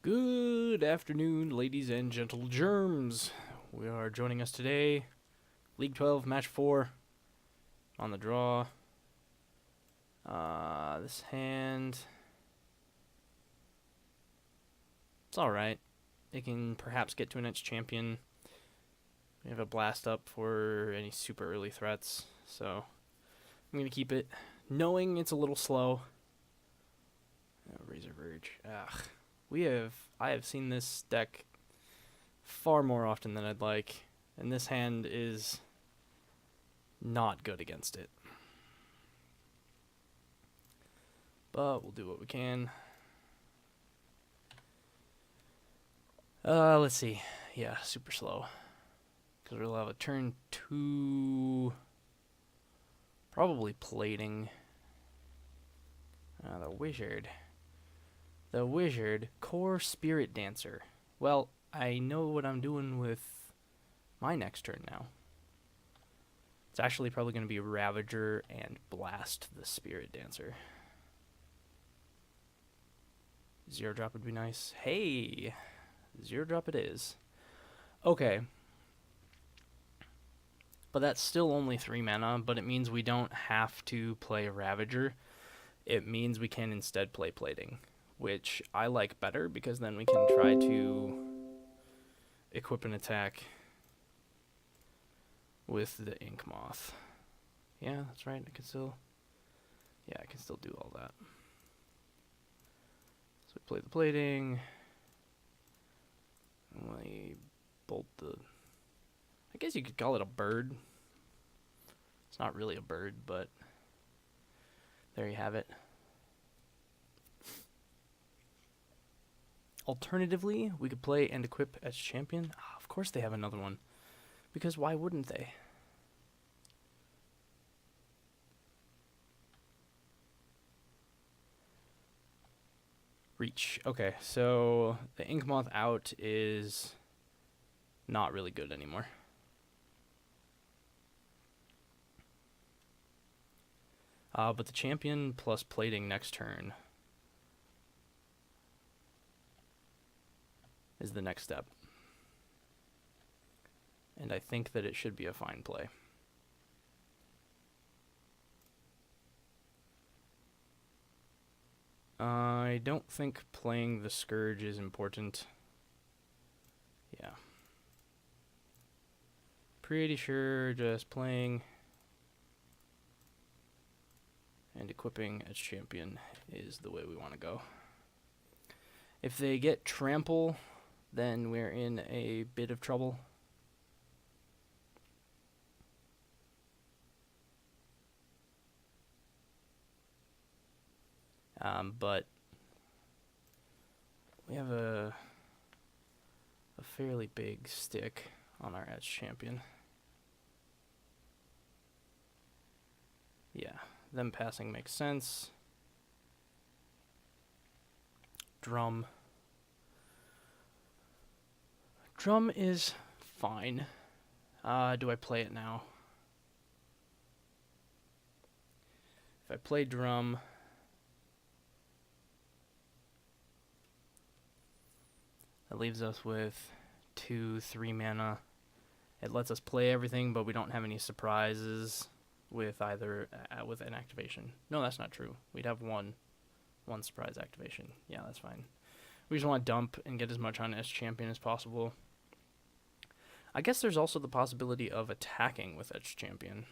Good afternoon, ladies and gentle germs. We are joining us today, League 12, Match 4, on the draw. This hand, it's alright. It can perhaps get to an edge champion. We have a blast up for any super early threats, so I'm going to keep it, knowing it's a little slow. Razor Verge. I have seen this deck far more often than I'd like, and this hand is not good against it. But we'll do what we can. Let's see. Yeah, super slow. Because we'll have a turn 2, probably plating. The Wizard. The Wizard, Core Spirit Dancer. Well, I know what I'm doing with my next turn now. It's actually probably going to be Ravager and Blast the Spirit Dancer. Zero drop would be nice. Hey! Zero drop it is. Okay. But that's still only 3 mana, but it means we don't have to play Ravager. It means we can instead play Plating, which I like better because then we can try to equip an attack with the Ink Moth. Yeah, that's right. I can still do all that. So we play the Plating. And we bolt the... I guess you could call it a bird. It's not really a bird, but there you have it. Alternatively, we could play and equip as champion. Of course they have another one. Because why wouldn't they? Reach. Okay, so the Ink Moth out is not really good anymore. But the champion plus plating next turn is the next step. And I think that it should be a fine play. I don't think playing the Scourge is important. Yeah. Pretty sure just playing and equipping as champion is the way we want to go. If they get trample, then we're in a bit of trouble. But we have a fairly big stick on our edge champion. Yeah, them passing makes sense. Drum. Drum is fine. Do I play it now? If I play Drum, that leaves us with 2-3 mana. It lets us play everything, but we don't have any surprises with either with an activation. No, that's not true. We'd have one surprise activation. Yeah, that's fine. We just want to dump and get as much on Edge Champion as possible. I guess there's also the possibility of attacking with Edge Champion.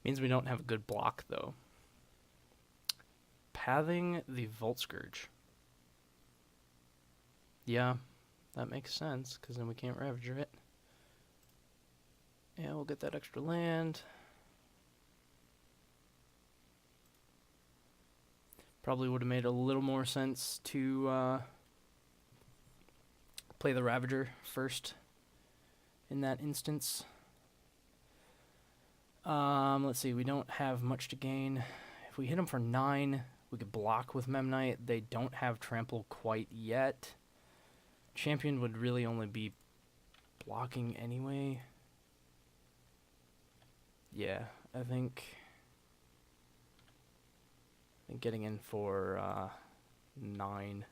Means we don't have a good block, though. Pathing the Volt Scourge. Yeah, that makes sense, because then we can't Ravager it. Yeah, we'll get that extra land. Probably would have made a little more sense to play the Ravager first in that instance. Let's see, we don't have much to gain if we hit them for 9, we could block with Memnite. They don't have trample quite yet. Champion would really only be blocking anyway. Yeah, I think getting in for 9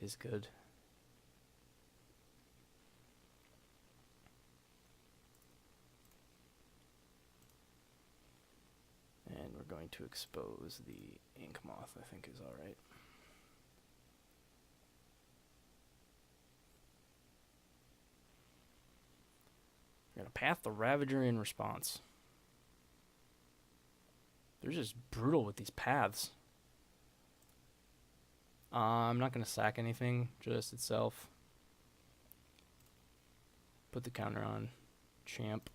is good. And we're going to expose the Ink Moth, I think is alright. We're going to path the Ravager in response. They're just brutal with these paths. I'm not going to sack anything, just itself. Put the counter on Champ.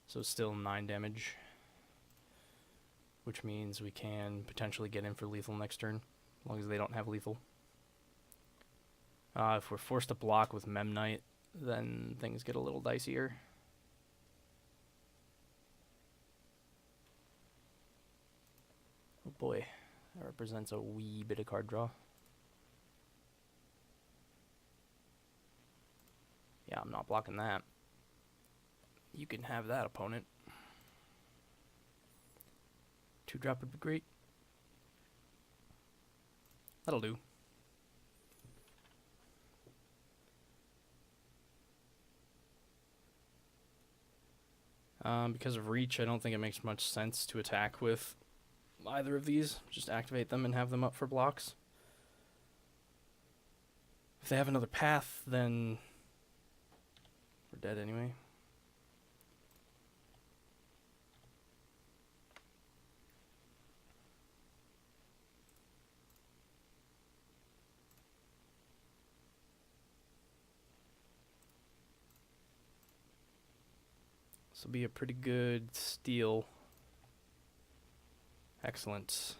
So still 9 damage, which means we can potentially get in for lethal next turn, as long as they don't have lethal. If we're forced to block with Memnite, then things get a little dicier. Oh boy, that represents a wee bit of card draw. Yeah, I'm not blocking that. You can have that, opponent. 2-drop would be great. That'll do. Because of reach, I don't think it makes much sense to attack with either of these. Just activate them and have them up for blocks. If they have another path, then we're dead anyway. This will be a pretty good steal. Excellent.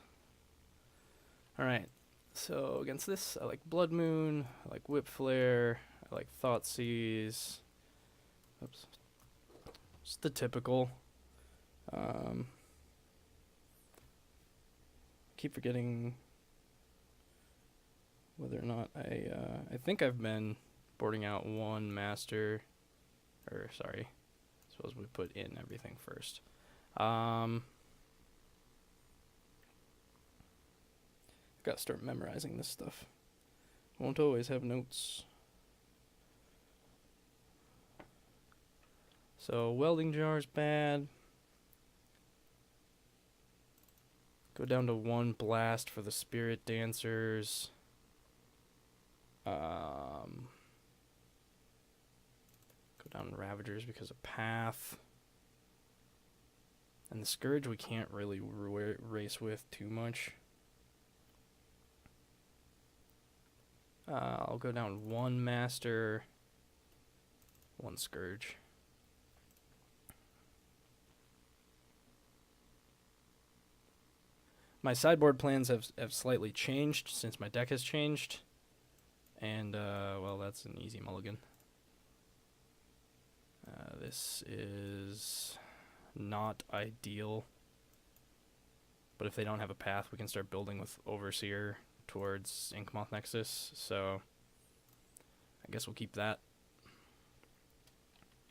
Alright, so against this, I like Blood Moon, I like Whip Flare, I like Thoughtseize. Oops. Just the typical. Keep forgetting whether or not I think I've been boarding out one master, or sorry, suppose we put in everything first. Gotta start memorizing this stuff. Won't always have notes. So welding jar's bad. Go down to 1 blast for the spirit dancers. Go down to Ravagers because of path. And the Scourge we can't really race with too much. I'll go down 1 Master, 1 Scourge. My sideboard plans have slightly changed since my deck has changed. And, well, that's an easy mulligan. This is not ideal. But if they don't have a path, we can start building with Overseer towards Inkmoth Nexus. So, I guess we'll keep that.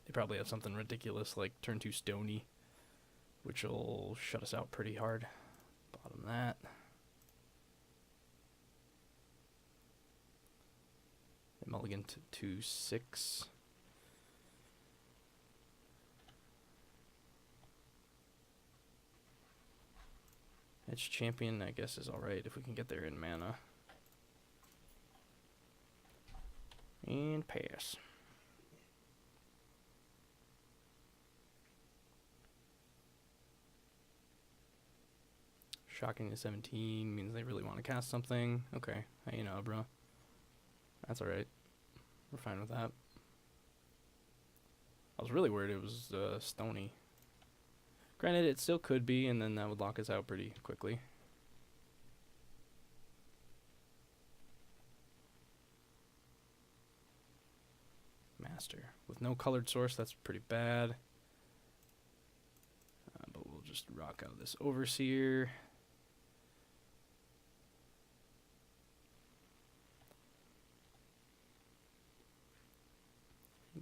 They probably have something ridiculous like turn 2 Stony, which will shut us out pretty hard. Bottom that. Mulligan to 2/6. Edge Champion, I guess, is alright if we can get there in mana. And pass. Shocking to 17 means they really want to cast something. Okay, how you know, bro? That's alright. We're fine with that. I was really worried it was Stony. Granted, it still could be, and then that would lock us out pretty quickly. master. With no colored source, that's pretty bad. But we'll just rock out this overseer.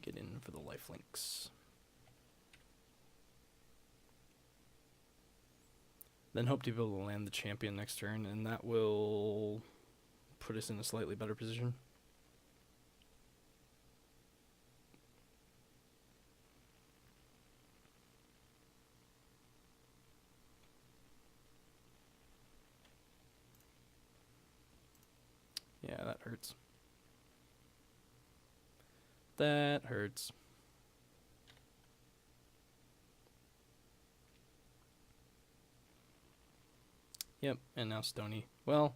Get in for the lifelinks. Then hope to be able to land the champion next turn, and that will put us in a slightly better position. Yeah, that hurts. That hurts. Yep, and now Stony. Well,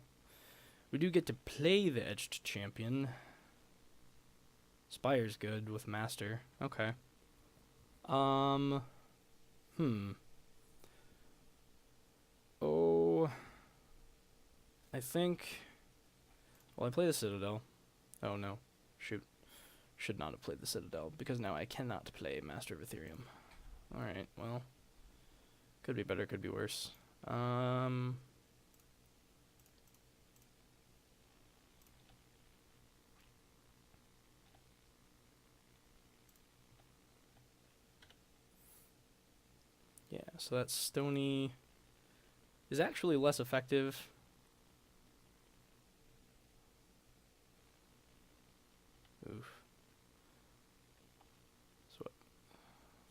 we do get to play the Edged Champion. Spire's good with Master. Okay. Oh. I think... Well, I play the Citadel. Oh, no. Shoot. Should not have played the Citadel, because now I cannot play Master of Ethereum. Alright, well. Could be better, could be worse. Yeah, so that Stony is actually less effective. Oof. So what?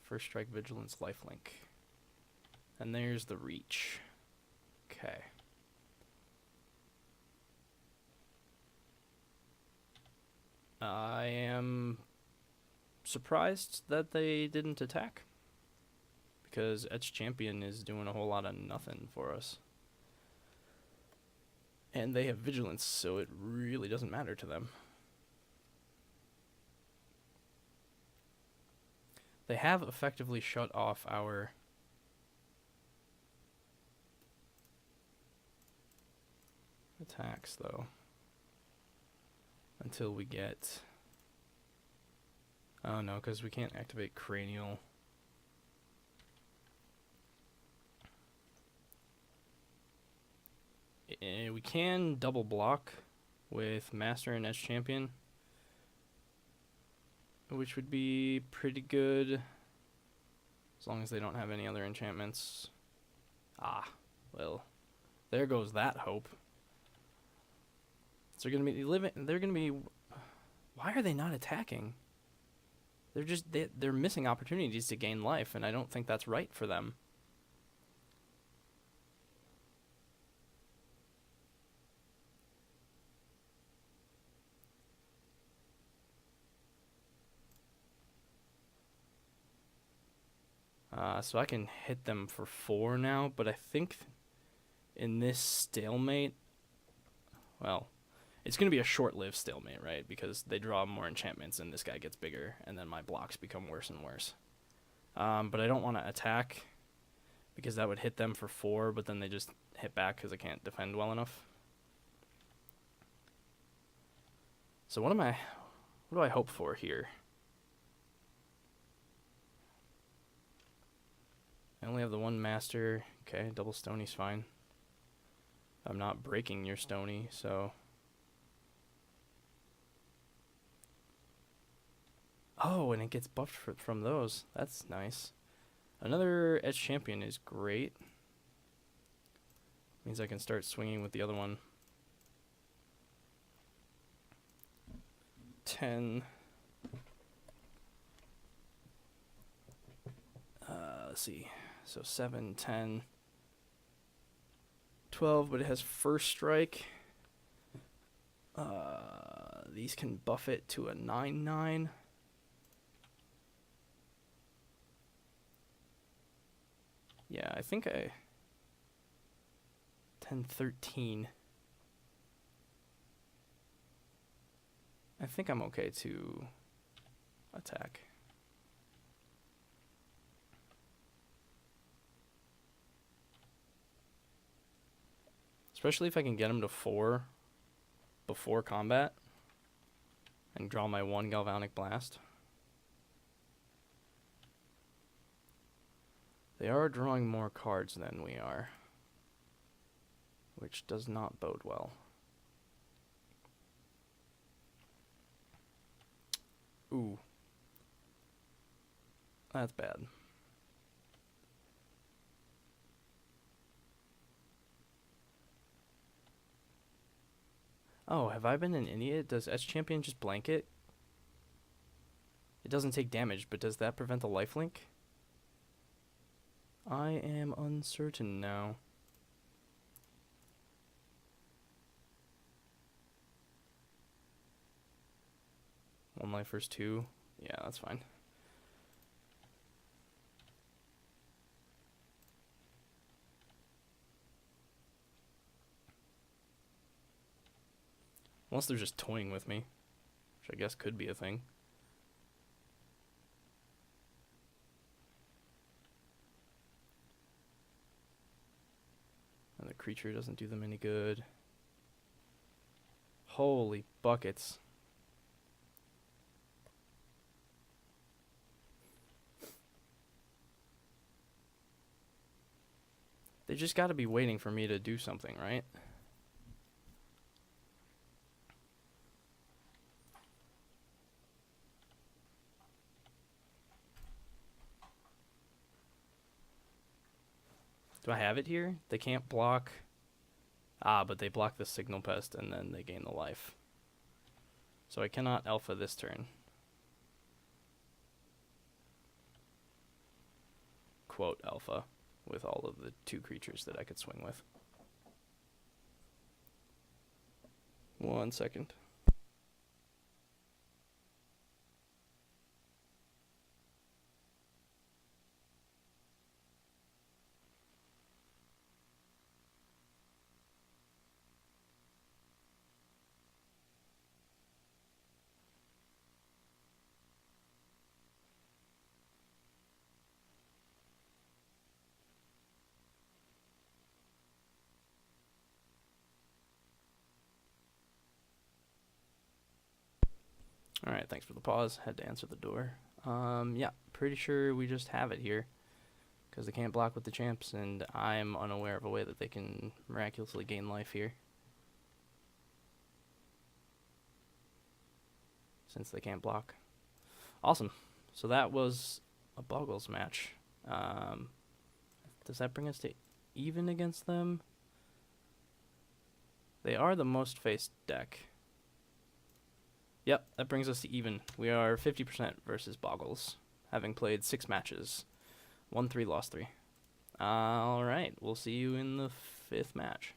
First strike, vigilance, lifelink. And there's the reach. Okay. I am surprised that they didn't attack, because Edge Champion is doing a whole lot of nothing for us. And they have vigilance, so it really doesn't matter to them. They have effectively shut off our attacks, though, until we get... Oh no, because we can't activate Cranial. We can double block with Master and Edge Champion, which would be pretty good, as long as they don't have any other enchantments. Ah, well, there goes that hope. So they're gonna be living. They're gonna be. Why are they not attacking? They're just they're missing opportunities to gain life, and I don't think that's right for them. So I can hit them for 4 now, but I think in this stalemate, well, it's going to be a short-lived stalemate, right? Because they draw more enchantments and this guy gets bigger, and then my blocks become worse and worse. But I don't want to attack, because that would hit them for 4, but then they just hit back because I can't defend well enough. So what do I hope for here? I only have the one master. Okay, double Stony's fine. I'm not breaking your Stony, so... Oh, and it gets buffed from those. That's nice. Another Edge Champion is great. Means I can start swinging with the other one. 10. Let's see. So 7, 10, 12, but it has first strike. These can buff it to a 9/9. Yeah, I think 10, 13. I think I'm okay to attack. Especially if I can get him to 4 before combat and draw my 1 Galvanic Blast. They are drawing more cards than we are, which does not bode well. Ooh. That's bad. Oh, have I been an idiot? Does S Champion just blanket? It doesn't take damage, but does that prevent the lifelink? I am uncertain now. One life versus two. Yeah, that's fine. Unless they're just toying with me, which I guess could be a thing. And the creature doesn't do them any good. Holy buckets. They just gotta be waiting for me to do something, right? Do I have it here? They can't block. Ah, but they block the Signal Pest and then they gain the life. So I cannot alpha this turn. Quote alpha with all of the two creatures that I could swing with. 1 second. Alright, thanks for the pause. Had to answer the door. Yeah, pretty sure we just have it here. Because they can't block with the champs, and I'm unaware of a way that they can miraculously gain life here. Since they can't block. Awesome. So that was a Bogles match. Does that bring us to even against them? They are the most faced deck. Yep, that brings us to even. We are 50% versus Bogles, having played 6 matches. Won 3, lost 3. Alright, we'll see you in the 5th match.